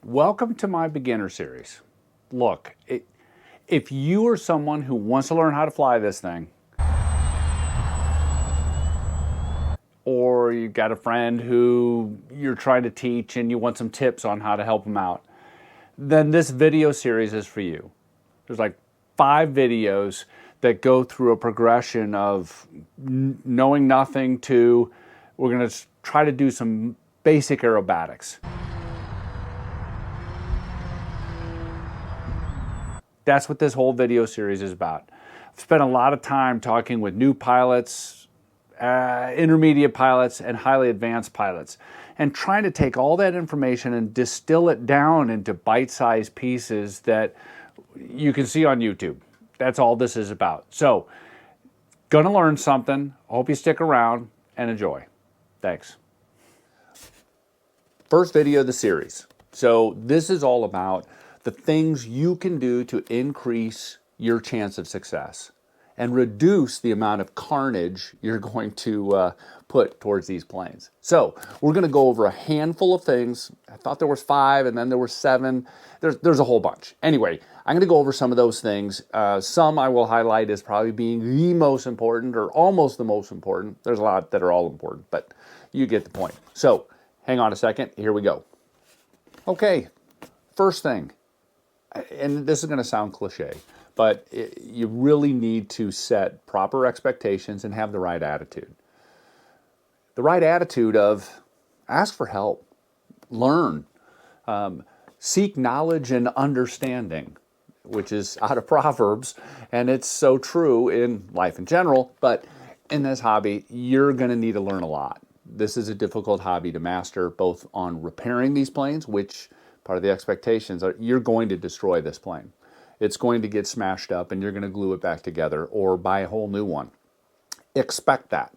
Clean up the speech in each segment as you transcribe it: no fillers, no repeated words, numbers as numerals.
Welcome to my beginner series. Look, if you are someone who wants to learn how to fly this thing, or you've got a friend who you're trying to teach and you want some tips on how to help them out, then this video series is for you. There's like 5 videos that go through a progression of knowing nothing to we're going to try to do some basic aerobatics. That's what this whole video series is about. I've spent a lot of time talking with new pilots, intermediate pilots, and highly advanced pilots, and trying to take all that information and distill it down into bite-sized pieces that you can see on YouTube. That's all this is about. So, gonna learn something. Hope you stick around and enjoy. Thanks. First video of the series. So this is all about the things you can do to increase your chance of success and reduce the amount of carnage you're going to put towards these planes. So we're going to go over a handful of things. I thought there was 5 and then there were 7. There's a whole bunch. Anyway, I'm going to go over some of those things. Some I will highlight as probably being the most important or almost the most important. There's a lot that are all important, but you get the point. So hang on a second. Here we go. Okay, first thing, and this is going to sound cliche, but you really need to set proper expectations and have the right attitude. The right attitude of ask for help, learn, seek knowledge and understanding, which is out of Proverbs, and it's so true in life in general, but in this hobby, you're going to need to learn a lot. This is a difficult hobby to master, both on repairing these planes, which part of the expectations are you're going to destroy this plane. It's going to get smashed up and you're going to glue it back together or buy a whole new one. Expect that.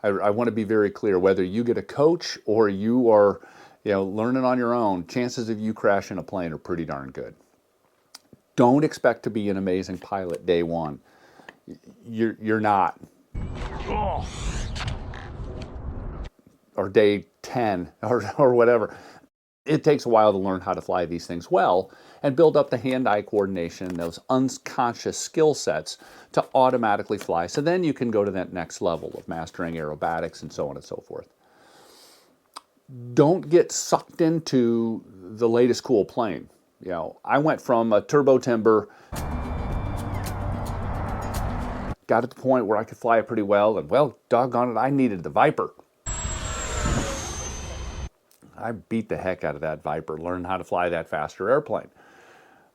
I want to be very clear, whether you get a coach or you are learning on your own, chances of you crashing a plane are pretty darn good. Don't expect to be an amazing pilot day one. You're not. Or day 10 or whatever. It takes a while to learn how to fly these things well and build up the hand-eye coordination, those unconscious skill sets to automatically fly. So then you can go to that next level of mastering aerobatics and so on and so forth. Don't get sucked into the latest cool plane. I went from a turbo timber, got at the point where I could fly it pretty well, and well, doggone it, I needed the Viper. I beat the heck out of that Viper, learned how to fly that faster airplane.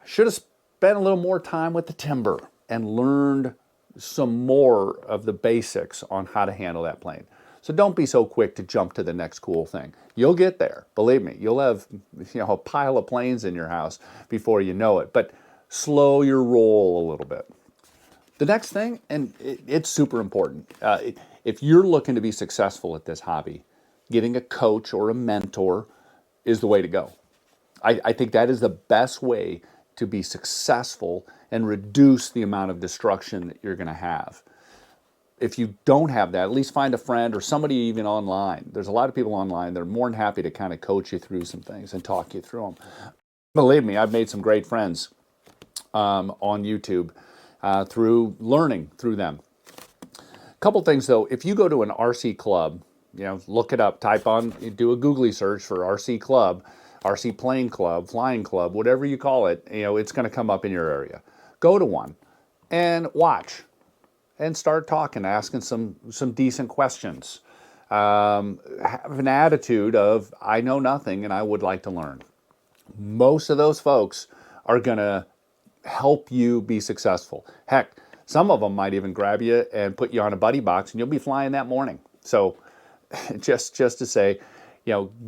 I should have spent a little more time with the timber and learned some more of the basics on how to handle that plane. So don't be so quick to jump to the next cool thing. You'll get there, believe me. You'll have a pile of planes in your house before you know it, but slow your roll a little bit. The next thing, and it's super important, if you're looking to be successful at this hobby, getting a coach or a mentor is the way to go. I think that is the best way to be successful and reduce the amount of destruction that you're going to have. If you don't have that, at least find a friend or somebody even online. There's a lot of people online that are more than happy to kind of coach you through some things and talk you through them. Believe me, I've made some great friends on YouTube through learning through them. A couple things though, if you go to an RC club, look it up, do a Googly search for RC club, RC plane club, flying club, whatever you call it, it's going to come up in your area. Go to one and watch and start talking, asking some decent questions. Have an attitude of, I know nothing and I would like to learn. Most of those folks are going to help you be successful. Heck, some of them might even grab you and put you on a buddy box and you'll be flying that morning. So just to say,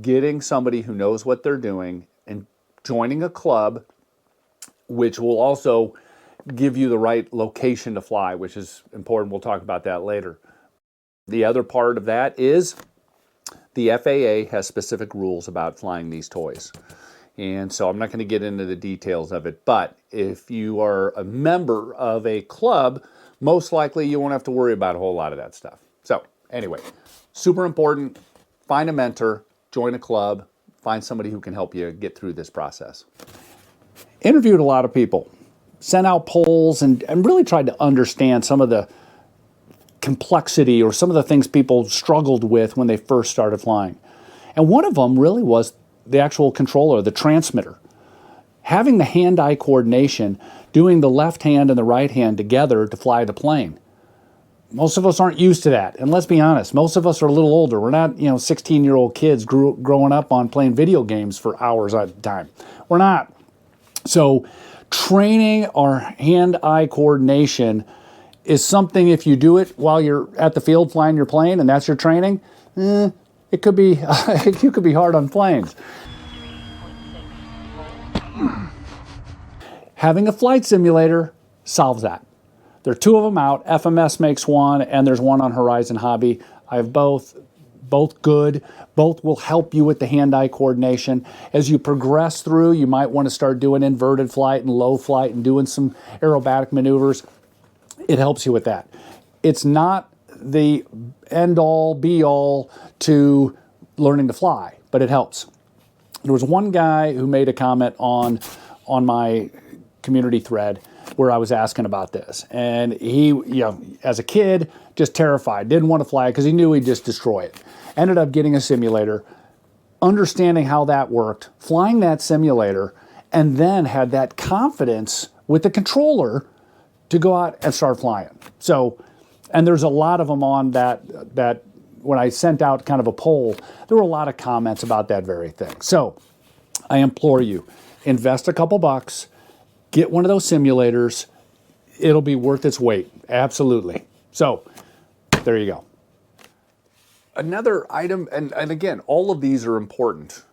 getting somebody who knows what they're doing and joining a club, which will also give you the right location to fly, which is important. We'll talk about that later. The other part of that is the FAA has specific rules about flying these toys. And so I'm not going to get into the details of it, but if you are a member of a club, most likely you won't have to worry about a whole lot of that stuff. So anyway, super important. Find a mentor, join a club, find somebody who can help you get through this process. Interviewed a lot of people, sent out polls, and really tried to understand some of the complexity or some of the things people struggled with when they first started flying. And one of them really was the actual controller, the transmitter. Having the hand-eye coordination, doing the left hand and the right hand together to fly the plane. Most of us aren't used to that. And let's be honest, most of us are a little older. We're not, 16-year-old kids growing up on playing video games for hours at a time. We're not. So training our hand-eye coordination is something, if you do it while you're at the field flying your plane and that's your training, it could be, you could be hard on planes. Having a flight simulator solves that. There are two of them out. FMS makes one, and there's one on Horizon Hobby. I have both good. Both will help you with the hand-eye coordination. As you progress through, you might want to start doing inverted flight and low flight and doing some aerobatic maneuvers. It helps you with that. It's not the end-all, be-all to learning to fly, but it helps. There was one guy who made a comment on my community thread where I was asking about this. And he, as a kid, just terrified, didn't want to fly because he knew he'd just destroy it. Ended up getting a simulator, understanding how that worked, flying that simulator, and then had that confidence with the controller to go out and start flying. So, and there's a lot of them on that when I sent out kind of a poll, there were a lot of comments about that very thing. So I implore you, invest a couple bucks, get one of those simulators. It'll be worth its weight. Absolutely. So there you go. Another item, and again, all of these are important.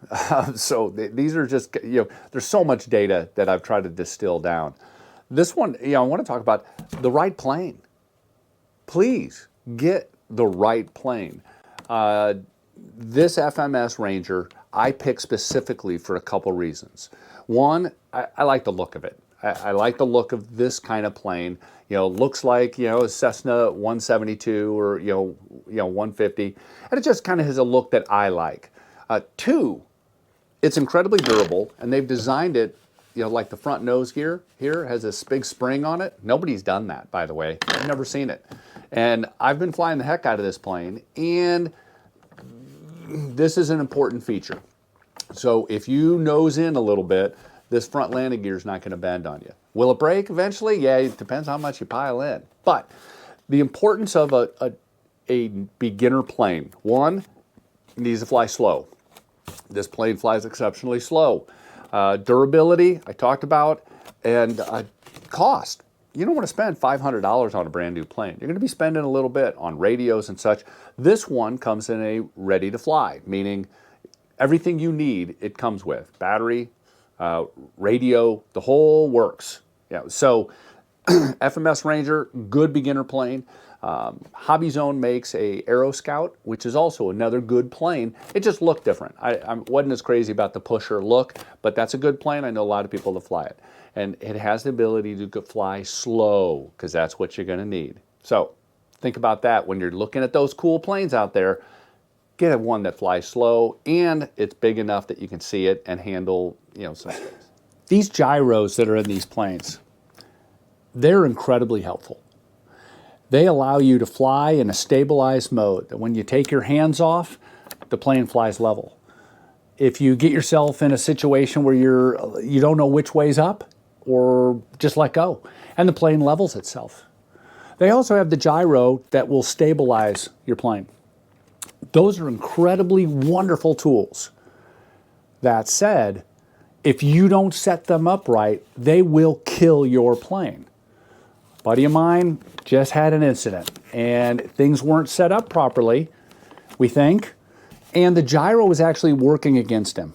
These are just, there's so much data that I've tried to distill down. This one, I want to talk about the right plane. Please get the right plane. This FMS Ranger, I picked specifically for a couple reasons. One, I like the look of it. I like the look of this kind of plane. Looks like, a Cessna 172 or, 150. And it just kind of has a look that I like. Two, it's incredibly durable, and they've designed it, like the front nose gear here has this big spring on it. Nobody's done that, by the way. I've never seen it. And I've been flying the heck out of this plane, and this is an important feature. So if you nose in a little bit, this front landing gear is not going to bend on you. Will it break eventually? Yeah, it depends how much you pile in. But the importance of a beginner plane. One, it needs to fly slow. This plane flies exceptionally slow. Durability, I talked about, and cost. You don't want to spend $500 on a brand new plane. You're going to be spending a little bit on radios and such. This one comes in a ready to fly, meaning everything you need, it comes with. Battery, radio, the whole works. So FMS Ranger, good beginner plane. Hobby Zone makes a Aero Scout, which is also another good plane. It just looked different. I wasn't as crazy about the pusher look, but that's a good plane. I know a lot of people that fly it. And it has the ability to fly slow, because that's what you're going to need. So think about that when you're looking at those cool planes out there. Get one that flies slow, and it's big enough that you can see it and handle, some space. These gyros that are in these planes, they're incredibly helpful. They allow you to fly in a stabilized mode. That when you take your hands off, the plane flies level. If you get yourself in a situation where you don't know which way's up, or just let go, and the plane levels itself. They also have the gyro that will stabilize your plane. Those are incredibly wonderful tools. That said, if you don't set them up right, they will kill your plane. A buddy of mine just had an incident, and things weren't set up properly, we think, and the gyro was actually working against him.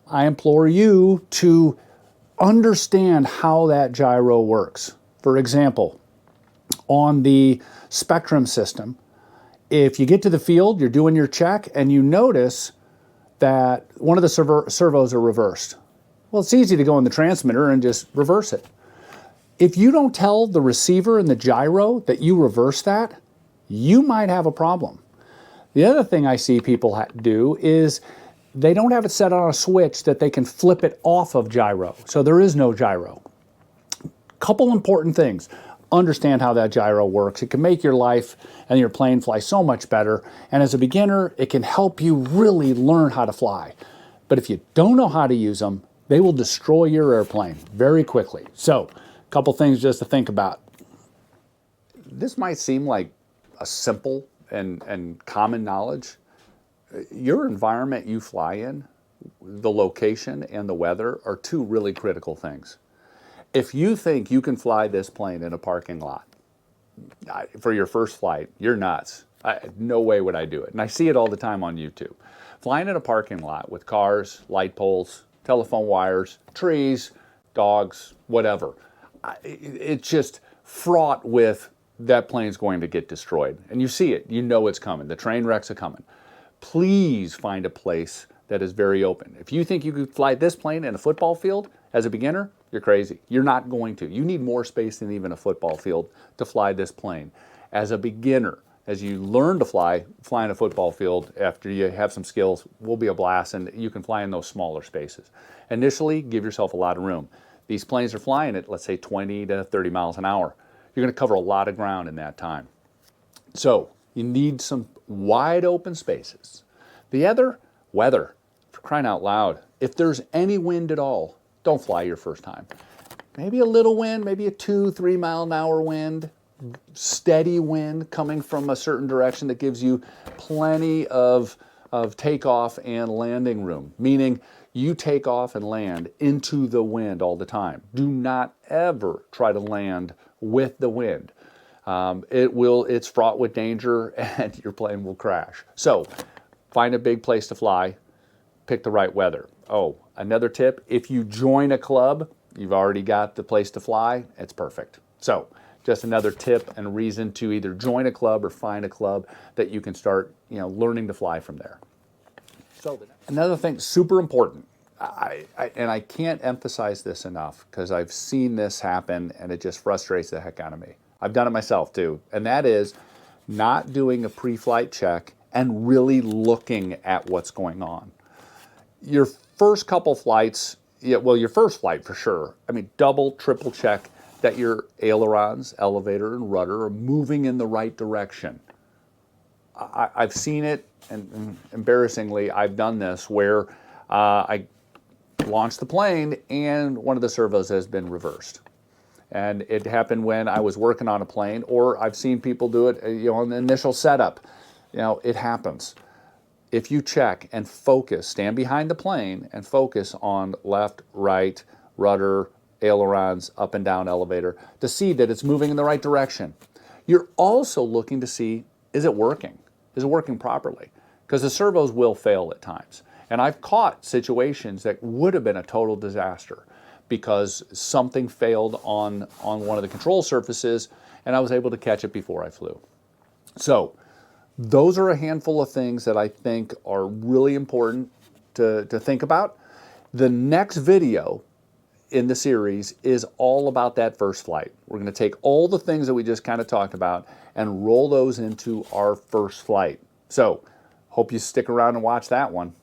I implore you to understand how that gyro works. For example, on the Spectrum system, if you get to the field, you're doing your check, and you notice that one of the servos are reversed. Well, it's easy to go in the transmitter and just reverse it. If you don't tell the receiver and the gyro that you reverse that, you might have a problem. The other thing I see people do is they don't have it set on a switch that they can flip it off of gyro. So there is no gyro. Couple important things. Understand how that gyro works. It can make your life and your plane fly so much better. And as a beginner, it can help you really learn how to fly. But if you don't know how to use them, they will destroy your airplane very quickly. So, a couple things just to think about. This might seem like a simple and common knowledge. Your environment you fly in, the location and the weather are two really critical things. If you think you can fly this plane in a parking lot for your first flight, you're nuts. No way would I do it. And I see it all the time on YouTube. Flying in a parking lot with cars, light poles, telephone wires, trees, dogs, whatever. It's just fraught with that plane's going to get destroyed. And you see it. You know it's coming. The train wrecks are coming. Please find a place that is very open. If you think you could fly this plane in a football field as a beginner, you're crazy. You're not going to. You need more space than even a football field to fly this plane. As a beginner, as you learn to fly in a football field after you have some skills, will be a blast, and you can fly in those smaller spaces. Initially, give yourself a lot of room. These planes are flying at, let's say, 20 to 30 miles an hour. You're going to cover a lot of ground in that time. So you need some wide open spaces. The other, weather. For crying out loud, if there's any wind at all, don't fly your first time. Maybe a little wind, maybe a 2-3 mile an hour wind, steady wind coming from a certain direction that gives you plenty of takeoff and landing room, meaning you take off and land into the wind all the time. Do not ever try to land with the wind. It's fraught with danger and your plane will crash. So find a big place to fly, pick the right weather. Oh, another tip, if you join a club, you've already got the place to fly, it's perfect. So just another tip and reason to either join a club or find a club that you can start, learning to fly from there. So another thing, super important, and I can't emphasize this enough because I've seen this happen and it just frustrates the heck out of me. I've done it myself too, and that is not doing a pre-flight check and really looking at what's going on. Your first couple flights, your first flight for sure, double, triple check that your ailerons, elevator, and rudder are moving in the right direction. I've seen it, and embarrassingly, I've done this where I launched the plane and one of the servos has been reversed. And it happened when I was working on a plane, or I've seen people do it, on the initial setup. It happens. If you check and focus, stand behind the plane and focus on left, right, rudder, ailerons, up and down elevator to see that it's moving in the right direction. You're also looking to see, is it working? Is it working properly? Because the servos will fail at times. And I've caught situations that would have been a total disaster because something failed on one of the control surfaces and I was able to catch it before I flew. So those are a handful of things that I think are really important to think about. The next video in the series is all about that first flight. We're going to take all the things that we just kind of talked about and roll those into our first flight. So, hope you stick around and watch that one.